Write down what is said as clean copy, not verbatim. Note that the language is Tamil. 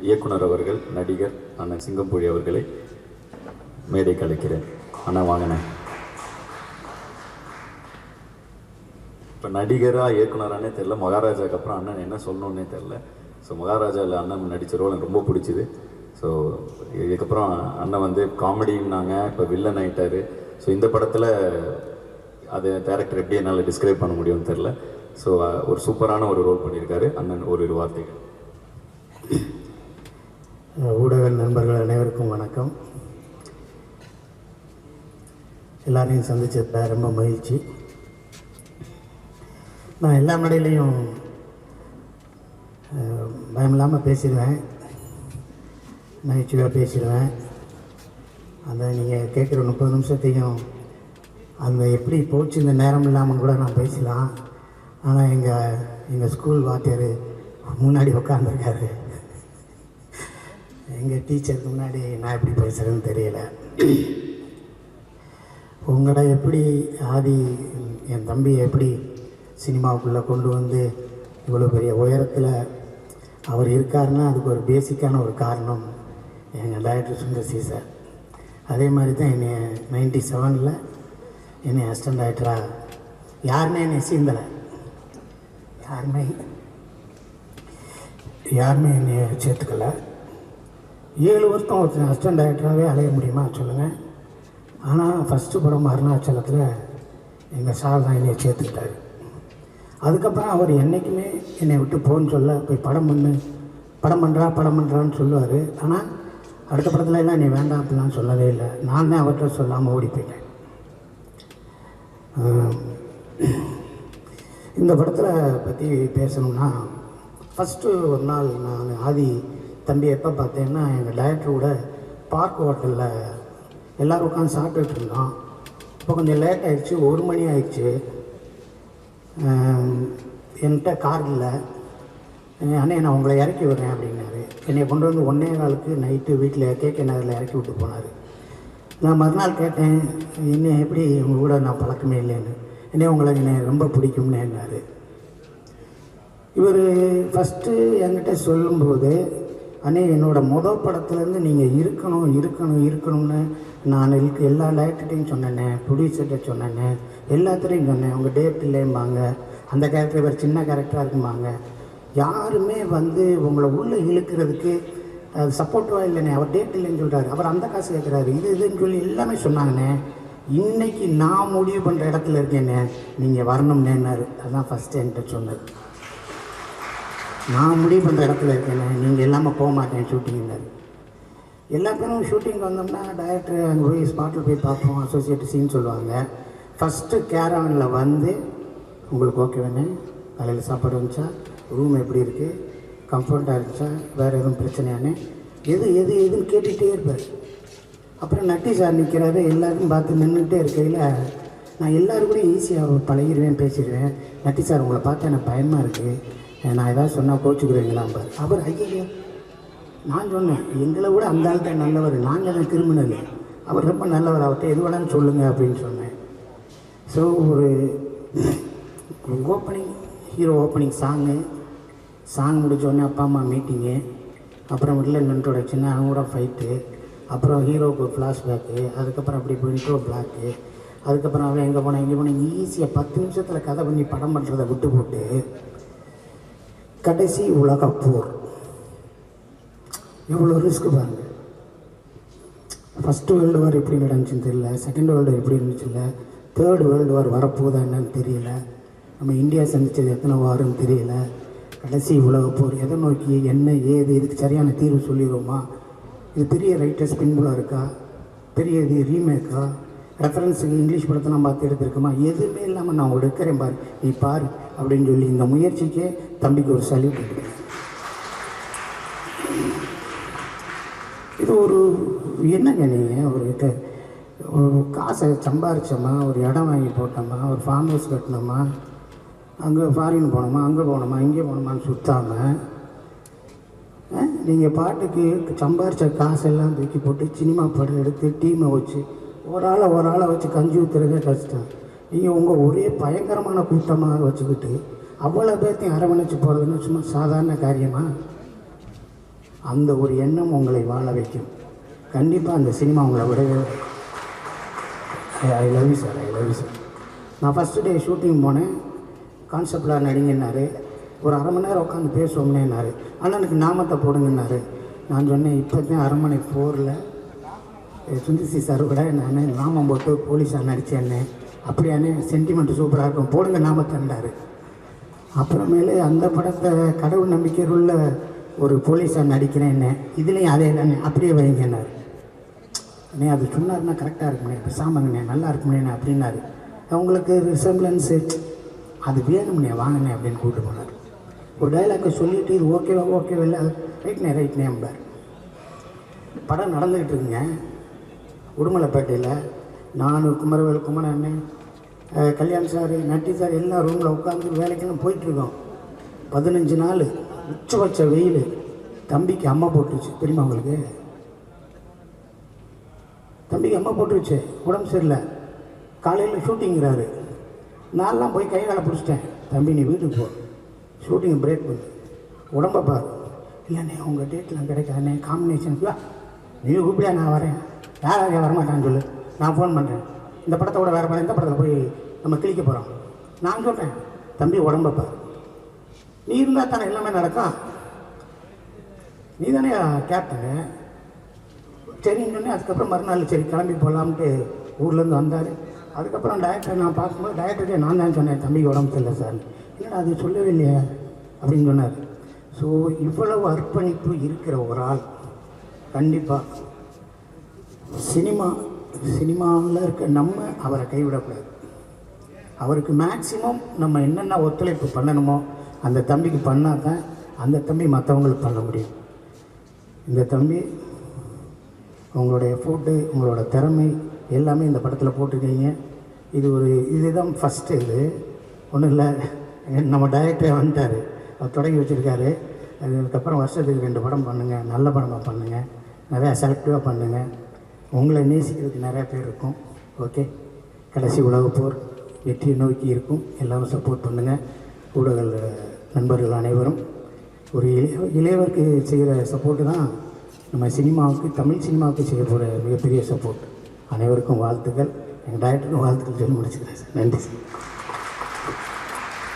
இயக்குனர் அவர்கள், நடிகர் அண்ணன் சிங்கம்புழி அவர்களை மேடைக்கு அழைக்கிறேன். அண்ணா வாங்கினேன். இப்போ நடிகராக இயக்குனரானே தெரில, மகாராஜாவுக்கு அப்புறம் அண்ணன் என்ன சொல்லணுன்னே தெரில. ஸோ மகாராஜாவில் அண்ணன் நடித்த ரோல் எனக்கு ரொம்ப பிடிச்சிது. ஸோ இதுக்கப்புறம் அண்ணன் வந்து காமெடின்னாங்க, இப்போ வில்லன் ஆகிட்டார். ஸோ இந்த படத்தில் அது டேரக்டர் எப்படி என்னால் டிஸ்கிரைப் பண்ண முடியும்னு தெரில. ஸோ ஒரு சூப்பரான ஒரு ரோல் பண்ணியிருக்காரு அண்ணன். ஒரு வார்த்தைகள். ஊடக நண்பர்கள் அனைவருக்கும் வணக்கம். எல்லாரையும் சந்திச்சதில் ரொம்ப மகிழ்ச்சி. நான் எல்லா மேடையிலையும் பயமில்லாமல் பேசிடுவேன், நகைச்சுவையாக பேசிடுவேன். அந்த நீங்கள் கேட்குற 30 நிமிஷத்தையும் அந்த எப்படி போச்சு இந்த நேரம் இல்லாமல் கூட நான் பேசலாம். ஆனால் எங்கள் ஸ்கூல் வாத்தியார் முன்னாடி உட்காந்துருக்காரு. எங்கள் டீச்சருக்கு முன்னாடி நான் எப்படி பேசுகிறேன்னு தெரியல. உங்களை எப்படி ஆதி என் தம்பியை எப்படி சினிமாவுக்குள்ளே கொண்டு வந்து இவ்வளோ பெரிய உயரத்தில் அவர் இருக்காருன்னா அதுக்கு ஒரு பேசிக்கான ஒரு காரணம் எங்கள் டைரக்டர் சுந்தர் சி சார். அதே மாதிரி தான் என்னை 97 என்னை அசிஸ்டன்ட் டைரக்டராக யாருமே என்னை சீந்தலை. யாருமே என்னை சேர்த்துக்கலை. 7 வருஷம் ஒருத்தர் அசிஸ்டன்ட் டைரக்டராகவே அலைய முடியுமா சொல்லுங்கள். ஆனால் ஃபஸ்ட்டு படம் அருணாச்சலத்தில் எங்கள் சார் தான் என்னை சேர்த்துக்கிட்டார். அதுக்கப்புறம் அவர் என்றைக்குமே என்னை விட்டு போன்னு சொல்ல, போய் படம் பண்ணுறான்னு சொல்லுவார். ஆனால் அடுத்த படத்துல எல்லாம் நீ வேண்டாம் அப்படிலாம் சொல்லவே இல்லை. நான் தான் அவர்கிட்ட சொல்லாமல் ஓடி போயிட்டேன். இந்த படத்தில் பற்றி பேசணும்னா, ஃபஸ்ட்டு ஒரு நாள் நான் ஆதி தம்பி எப்போ பார்த்தேன்னா, எங்கள் டைரக்டரோட பார்க் ஹோட்டலில் எல்லோரும் உட்காந்து சாப்பிட்டுட்டு இருந்தோம். இப்போ கொஞ்சம் லேட் ஆகிடுச்சு, 1 மணி ஆயிடுச்சு. என்கிட்ட கார் இல்லை. அண்ணே நான் உங்களை இறக்கி விடுறேன் அப்படின்னாரு. என்னை கொண்டு வந்து 1:15 நைட்டு வீட்டில் கேகே நகரில் இறக்கி விட்டு போனார். நான் மறுநாள் கேட்டேன், என்ன எப்படி உங்கள் கூட நான் பழக்கமே இல்லைன்னு. உங்களை என்னை ரொம்ப பிடிக்கும்னேன்னாரு. இவர் ஃபஸ்ட்டு என்கிட்ட சொல்லும்போது, அண்ணே என்னோடய படத்துலேருந்து நீங்கள் இருக்கணும்னு நான் எல்லா டைரக்டர்கிட்டையும் சொன்னேன்னே, ப்ரொடியூசர்கிட்ட சொன்னேன்னே, எல்லாத்துலேயும் சொன்னேன். உங்கள் டேட் இல்லைம்பாங்க, அந்த கேரக்டர் வேறு சின்ன கேரக்டராக இருக்கும்பாங்க. யாருமே வந்து உங்களை உள்ளே இழுக்கிறதுக்கு அது சப்போர்ட்டிவாக இல்லைண்ணே. அவர் டேட் இல்லைன்னு சொல்கிறாரு, அவர் அந்த காசு கேட்குறாரு, இதுன்னு சொல்லி எல்லாமே சொன்னாங்கண்ணே. இன்றைக்கி நான் முடிவு பண்ணுற இடத்துல இருக்கேண்ணே, நீங்கள் வரணும்னேன்னாரு. அதுதான் ஃபஸ்ட்டு என்கிட்ட சொன்னது. நான் முடிவு பண்ணுற இடத்துல இருக்கேண்ணே, நீங்கள் எல்லாமே போக மாட்டேன் ஷூட்டிங்னாரு. எல்லா பேரும் ஷூட்டிங் வந்தோம்னா டைரக்டர் அங்கே போய் ஸ்பாட்டில் போய் பார்ப்போம், அசோசியேட் சீன் சொல்லுவாங்க. ஃபஸ்ட்டு கேரவனில் வந்து உங்களுக்கு ஓகே வேணே, காலையில் சாப்பாடு வந்துச்சா, ரூம் எப்படி இருக்குது, கம்ஃபர்ட்டாக இருந்துச்சா, வேறு எதுவும் பிரச்சனையானே, எதுன்னு கேட்டுகிட்டே இருப்பார். அப்புறம் நட்டி சார் நிற்கிறாரு, எல்லாருக்கும் பார்த்து நின்றுக்கிட்டே இருக்கையில் நான் எல்லோரும் கூட ஈஸியாக பழகிடுவேன், பேசிடுவேன். நட்டி சார் உங்களை பார்த்து எனக்கு பயமாக இருக்குது, நான் ஏதாவது சொன்னால் கோச்சுக்கிறீங்களாம்பார். அவர் ஐயோ, நான் சொன்னேன் எங்களை விட அந்த ஆள்கிட்ட நல்லவர், நாங்கள் தான் கிரிமினல், அவர் ரொம்ப நல்லவர், அவர்கிட்ட எது வேணாலும் சொல்லுங்கள் அப்படின்னு சொன்னேன். ஸோ ஒரு ஓப்பனிங் ஹீரோ ஓப்பனிங் சாங் முடித்தோடனே அப்பா அம்மா மீட்டிங்கு, அப்புறம் வில்லன் இன்ட்ரோடக்ஷன், அவங்களோட ஃபைட்டு, அப்புறம் ஹீரோவுக்கு ஒரு ஃப்ளாஷ்பேக்கு, அதுக்கப்புறம் அப்படி போய் இன்ட்ரோ பிளாக்கு, அதுக்கப்புறம் அவன் எங்கே போனேன் ஈஸியாக 10 நிமிஷத்தில் கதை பண்ணி படம் பண்ணுறதை விட்டு போட்டு கடைசி உலகப்போர் எவ்வளோ ரிஸ்க் பாருங்கள். ஃபஸ்ட்டு வேர்ல்டு வார் எப்படி நடந்துச்சுன்னு தெரியல, செகண்ட் வேர்ல்டு எப்படி இருந்துச்சு இல்லை, தேர்டு வேர்ல்டு வார் வரப்போதா என்னன்னு தெரியல, நம்ம இந்தியா சந்தித்தது எத்தனை வாருன்னு தெரியல. கடைசி உலகப்போர் எதை நோக்கி என்ன ஏது, இதுக்கு சரியான தீர்வு சொல்லிடுவோமா, இது பெரிய ரைட்டர்ஸ் பின்புலாக இருக்கா, பெரிய இது ரீமேக்கா, ரெஃபரன்ஸுக்கு இங்கிலீஷ் படத்தெல்லாம் பார்த்து எடுத்துருக்குமா, எதுவுமே இல்லாமல் நான் எடுக்கிறேன் பாரு, நீ பாரு அப்படின்னு சொல்லி இந்த முயற்சிக்கே தம்பிக்கு ஒரு சல்யூட் எடுக்கிறேன். இது ஒரு என்னங்க, நீங்கள் ஒரு காசை சம்பாரிச்சோமா, ஒரு இடம் வாங்கி போட்டோமா, ஒரு ஃபார்ம் ஹவுஸ் கட்டினோமா, அங்கே ஃபாரின் போனோமா, அங்கே போனோமா, இங்கே போனோமான்னு சுற்றாமல் நீங்கள் பாட்டுக்கு சம்பாரித்த காசெல்லாம் தூக்கி போட்டு சினிமா படம் எடுத்து டீமை வச்சு ஒரு ஆளை வச்சு கஞ்சி ஊற்றுறதே கஷ்டம். நீங்கள் உங்கள் ஒரே பயங்கரமான கூட்டமாக வச்சுக்கிட்டு அவ்வளோ பேர்த்தையும் அரவணைச்சு போகிறதுன்னு சும்மா சாதாரண காரியமாக? அந்த ஒரு எண்ணம் உங்களை வாழ வைக்கும். கண்டிப்பாக அந்த சினிமா உங்களை விடவே. I love you sir, I love you sir. நான் ஃபஸ்ட்டு டே ஷூட்டிங் போனேன். கான்செப்டில் நடிங்கன்னாரு. ஒரு அரை மணி நேரம் உட்காந்து பேசுவோம்னேன்னாரு. அண்ணனுக்கு நாமத்தை போடுங்கன்னாரு. நான் சொன்னேன், இப்போ தான் அரண்மனை 4ல் சுந்தர்சி சார் கூட நான் நாமம் போட்டு போலீஸாக நடித்தேன்னு. அப்படியானே சென்டிமெண்ட் சூப்பராக இருக்கும், போடுங்க நாமத்தண்டாரு. அப்புறமேலே அந்த படத்தை கடவுள் நம்பிக்கையில் உள்ள ஒரு போலீஸாக நடிக்கிறேன் என்ன, இதுலேயும் அதே தானே, அப்படியே வைங்கன்னாரு. அண்ணே அது சொன்னார்னா கரெக்டாக இருக்குண்ணே, இப்போ சாமாங்கண்ணே நல்லா இருக்கும்ண்ணே அப்படின்னாரு. அவங்களுக்கு ரிசம்பிளன்ஸு அது வேணும்ண்ணே வாங்கினேன் அப்படின்னு கூப்பிட்டு போனார். ஒரு டைலாக்கை சொல்லிவிட்டு இது ஓகேவா ஓகேவா இல்லை, ரைட்னே அம்பார். படம் நடந்துக்கிட்டு இருக்குங்க உடுமலைப்பேட்டையில். நான் குமரவேல் குமரண்ணே, கல்யாண் சார், நட்டி சார் எல்லாம் ரூமில் உட்காந்து வேலைக்கெல்லாம் போயிட்டுருக்கோம். 15 நாள் உச்சபட்ச வெயில். தம்பிக்கு அம்மா போட்டுருச்சு தெரியுமா உங்களுக்கு? தம்பிக்கு அம்மா போட்டுருச்சு, உடம்பு சரியில்லை. காலையில் ஷூட்டிங்கிறாரு. நான்லாம் போய் கை காலை பிடிச்சிட்டேன். தம்பி நீ வீட்டுக்கு போ, ஷூட்டிங் பிரேக் பண்ணு, உடம்பை பாரு. இல்லைண்ணே உங்கள் டேட்லாம் கிடைக்காதுண்ணே, காம்பினேஷன் நீ கூப்பிடியா, நான் வரேன். யாராவது வரமாட்டான்னு சொல்லு, நான் ஃபோன் பண்ணுறேன். இந்த படத்தோட வேறு படம், இந்த படத்தில் போய் நம்ம கிளிக்க போகிறோம். நான் சொல்கிறேன், தம்பி உடம்பை பாரு. நீ இருந்தால் தானே எல்லாமே நடக்கும். நீ தானே கேப்டனு. சரின்னு சொன்னேன். அதுக்கப்புறம் மறுநாள் சரி கிளம்பி போகலாம்ட்டு ஊர்லேருந்து வந்தார். அதுக்கப்புறம் டைரக்டரை நான் பார்க்கும்போது டைரக்டரே நான் தான் சொன்னேன், தம்பிக்கு உடம்பு சரியில்லை சார். இல்லை அது சொல்லவே இல்லையா அப்படின்னு சொன்னார். ஸோ இவ்வளவு அர்ப்பணிப்பு இருக்கிற ஒரு ஆள் கண்டிப்பாக சினிமாவில் இருக்க நம்ம அவரை கைவிடக்கூடாது. அவருக்கு மேக்சிமம் நம்ம என்னென்ன ஒத்துழைப்பு பண்ணணுமோ அந்த தம்பிக்கு பண்ணால் தான் அந்த தம்பி மற்றவங்களுக்கு பண்ண முடியும். இந்த தம்பி உங்களுடைய எஃபோர்ட்டு, உங்களோட திறமை எல்லாமே இந்த படத்தில் போட்டிருக்கீங்க. இதுதான் ஃபஸ்ட்டு. இது ஒன்றும் இல்லை, நம்ம டைரக்டரே வந்துட்டார், அவர் தொடங்கி வச்சுருக்காரு. அதுக்கப்புறம் வருஷத்துக்கு 2 படம் பண்ணுங்கள், நல்ல படமாக பண்ணுங்கள், நிறையா செலக்டிவாக பண்ணுங்கள். உங்களை நேசிக்கிறதுக்கு நிறையா பேர் இருக்கும். ஓகே, கடைசி உலகப்போர் வெற்றியை நோக்கி இருக்கும். எல்லோரும் சப்போர்ட் பண்ணுங்கள். ஊடக நண்பர்கள் அனைவரும் ஒரு இளையவருக்கு செய்கிற சப்போர்ட்டு தான் நம்ம சினிமாவுக்கு, தமிழ் சினிமாவுக்கு செய்ய போகிற மிகப்பெரிய சப்போர்ட். அனைவருக்கும் வாழ்த்துக்கள். எங்கள் டைரக்டருக்கும் வாழ்த்துக்கள் சொல்லி முடிச்சுக்கிறேன் சார். நன்றி சார்.